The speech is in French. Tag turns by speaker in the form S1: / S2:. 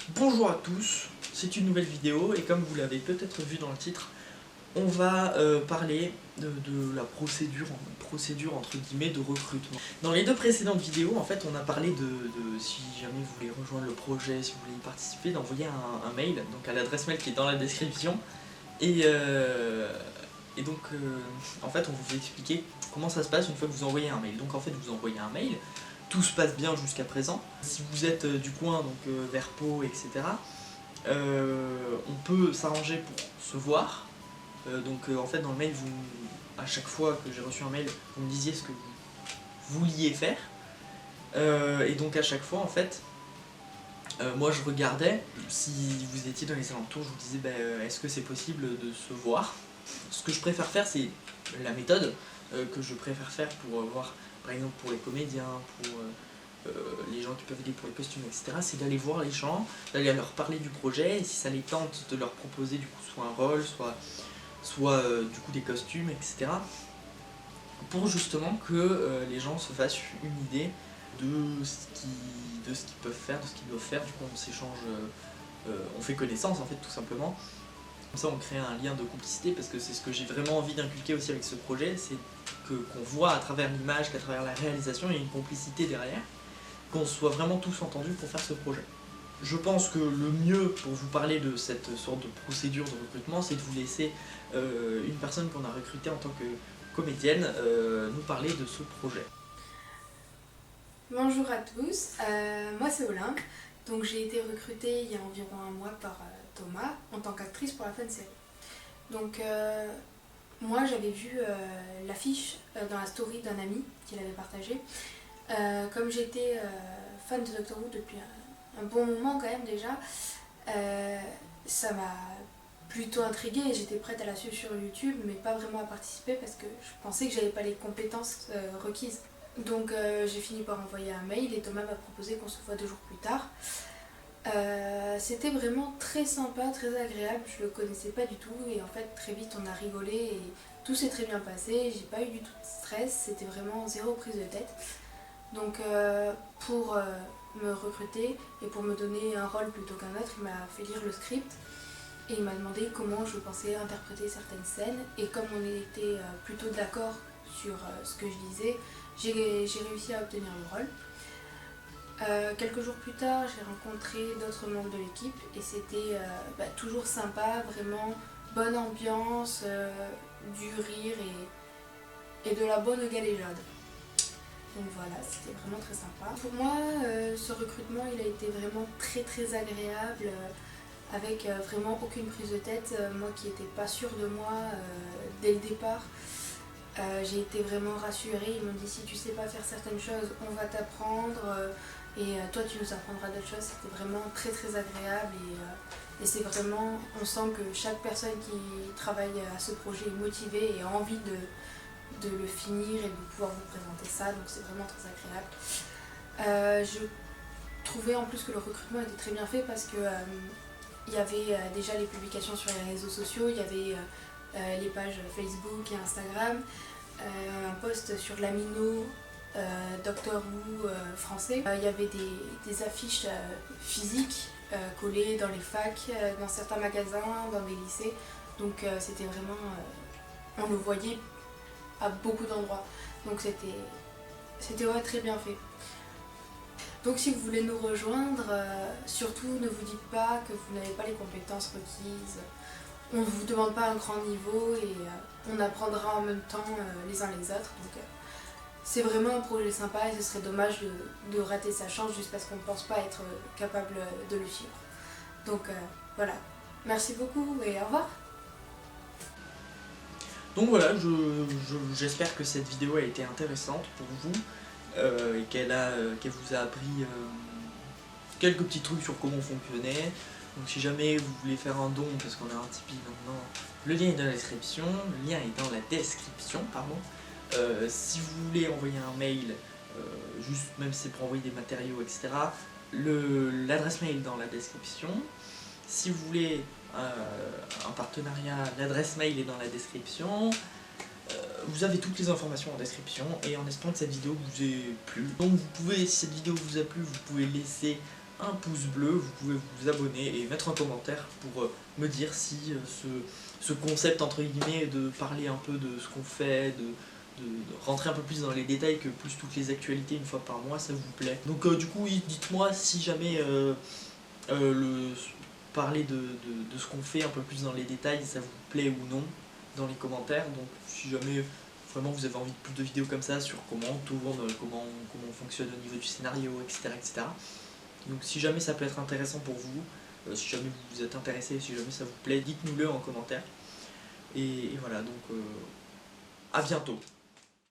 S1: Bonjour à tous, c'est une nouvelle vidéo et comme vous l'avez peut-être vu dans le titre, on va parler de la procédure entre guillemets de recrutement. Dans les deux précédentes vidéos, en fait, on a parlé de si jamais vous voulez rejoindre le projet, si vous voulez y participer, d'envoyer un mail, donc à l'adresse mail qui est dans la description. Et, donc, en fait, on vous expliquer comment ça se passe une fois que vous envoyez un mail. Donc en fait, vous envoyez un mail, tout se passe bien jusqu'à présent. Si vous êtes du coin, donc vers Pau, etc., on peut s'arranger pour se voir. En fait, dans le mail, à chaque fois que j'ai reçu un mail, vous me disiez ce que vous vouliez faire. Et donc à chaque fois, en fait, moi je regardais, si vous étiez dans les alentours, je vous disais est-ce que c'est possible de se voir. Ce que je préfère faire, c'est la méthode que je préfère faire pour voir, par exemple pour les comédiens, pour les gens qui peuvent aider pour les costumes, etc. C'est d'aller voir les gens, d'aller leur parler du projet, et si ça les tente, de leur proposer du coup soit un rôle, soit du coup des costumes, etc. Pour justement que les gens se fassent une idée de ce qu'ils peuvent faire, de ce qu'ils doivent faire. Du coup on s'échange, on fait connaissance en fait tout simplement. Comme ça on crée un lien de complicité, parce que c'est ce que j'ai vraiment envie d'inculquer aussi avec ce projet, c'est qu'on voit à travers l'image qu'à travers la réalisation il y a une complicité derrière, qu'on soit vraiment tous entendus pour faire ce projet. Je pense que le mieux pour vous parler de cette sorte de procédure de recrutement, c'est de vous laisser une personne qu'on a recrutée en tant que comédienne nous parler de ce projet.
S2: Bonjour à tous, moi c'est Olympe, donc j'ai été recrutée il y a environ un mois par Thomas en tant qu'actrice pour la fin de série. Donc moi j'avais vu l'affiche dans la story d'un ami qu'il avait partagé. Comme j'étais fan de Doctor Who depuis un bon moment quand même déjà, ça m'a plutôt intriguée et j'étais prête à la suivre sur YouTube, mais pas vraiment à participer parce que je pensais que j'avais pas les compétences requises. Donc j'ai fini par envoyer un mail et Thomas m'a proposé qu'on se voit 2 jours plus tard. C'était vraiment très sympa, très agréable, je le connaissais pas du tout et en fait très vite on a rigolé et tout s'est très bien passé, j'ai pas eu du tout de stress, c'était vraiment zéro prise de tête. Donc pour me recruter et pour me donner un rôle plutôt qu'un autre, il m'a fait lire le script et il m'a demandé comment je pensais interpréter certaines scènes et comme on était plutôt d'accord sur ce que je disais, j'ai réussi à obtenir le rôle. Quelques jours plus tard, j'ai rencontré d'autres membres de l'équipe et c'était toujours sympa, vraiment bonne ambiance, du rire et de la bonne galéjade. Donc voilà, c'était vraiment très sympa. Pour moi, ce recrutement, il a été vraiment très très agréable, avec vraiment aucune prise de tête. Moi qui n'étais pas sûre de moi dès le départ, j'ai été vraiment rassurée. Ils m'ont dit si tu sais pas faire certaines choses, on va t'apprendre et toi tu nous apprendras d'autres choses. C'était vraiment très très agréable et c'est vraiment, on sent que chaque personne qui travaille à ce projet est motivée et a envie de le finir et de pouvoir vous présenter ça, donc c'est vraiment très agréable. Je trouvais en plus que le recrutement était très bien fait parce que il y avait déjà les publications sur les réseaux sociaux, il y avait les pages Facebook et Instagram, un post sur l'Amino, Doctor Who français. Il y avait des affiches physiques collées dans les facs, dans certains magasins, dans des lycées. Donc c'était vraiment, on le voyait à beaucoup d'endroits. Donc c'était ouais, très bien fait. Donc si vous voulez nous rejoindre, surtout ne vous dites pas que vous n'avez pas les compétences requises. On ne vous demande pas un grand niveau et on apprendra en même temps les uns les autres. Donc c'est vraiment un projet sympa et ce serait dommage de rater sa chance juste parce qu'on ne pense pas être capable de le suivre. Donc voilà, merci beaucoup et au revoir.
S1: Donc voilà, j'espère que cette vidéo a été intéressante pour vous et qu'elle vous a appris quelques petits trucs sur comment fonctionner. Donc si jamais vous voulez faire un don, parce qu'on a un Tipeee maintenant, le lien est dans la description, pardon. Si vous voulez envoyer un mail, juste même si c'est pour envoyer des matériaux, etc., l'adresse mail est dans la description. Si vous voulez un partenariat, l'adresse mail est dans la description. Vous avez toutes les informations en description et en espérant que cette vidéo vous ait plu. Donc vous pouvez, si cette vidéo vous a plu, vous pouvez laisser un pouce bleu, vous pouvez vous abonner et mettre un commentaire pour me dire si ce concept entre guillemets de parler un peu de ce qu'on fait, de rentrer un peu plus dans les détails que plus toutes les actualités une fois par mois, ça vous plaît. Donc du coup oui, dites-moi si jamais parler de ce qu'on fait un peu plus dans les détails, ça vous plaît ou non dans les commentaires. Donc si jamais vraiment vous avez envie de plus de vidéos comme ça sur comment on tourne, comment on fonctionne au niveau du scénario, etc. etc. Donc si jamais ça peut être intéressant pour vous, si jamais vous êtes intéressé, si jamais ça vous plaît, dites-nous-le en commentaire. Et voilà, donc à bientôt.